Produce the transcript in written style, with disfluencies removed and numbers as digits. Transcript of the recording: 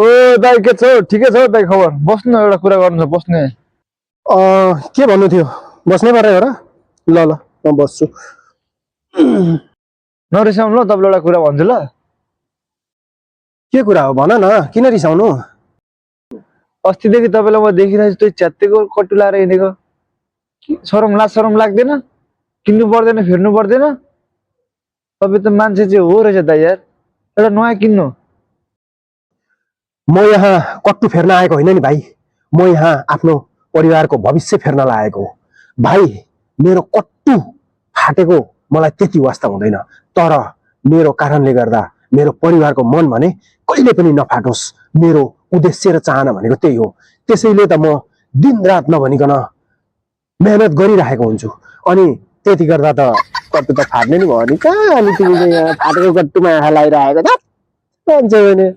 ओ दाइ के छ ठिकै छ दाइ खबर बस्नु एउटा कुरा गर्नु छ बस्ने के भन्नु थियो बस्नै पर्यो र ल ल म बस्छु नरिसाउनु ल तपाईँलाई एउटा कुरा भन्छु ल के कुरा हो भन न किन रिसाउनु अस्तिदेखि तपाईँलाई म देखिरहेको छु त्यो च्यात्तेको कट्टु लाएर हिँडेको शरम लाग्दैन किन्नु पर्दैन फेर्नु पर्दैन तपाईँ त मान्छे चाहिँ हो रहेछ दाइ यार एउटा नयाँ किन्नु म यहाँ कट्टु फेर्न आएको होइन नि भाइ म यहाँ आफ्नो परिवारको भविष्य फेर्नलाई आएको हो भाइ मेरो कट्टु फाटेको मलाई त्यति वास्ता हुँदैन तर मेरो कारणले गर्दा मेरो परिवारको मन भने कहिले पनि नफाटोस् मेरो उद्देश्य र चाहना भनेको त्यही हो त्यसैले त म दिनरात नभनिकन मेहनत गरिरहेको हुन्छु अनि त्यति गर्दा त कट्टु त फाट्ने नि भयो नि कहाँ अनि तिमीले यहाँ फाटेको कट्टुमा आँखा लगाइरहेको छ भन्छ भने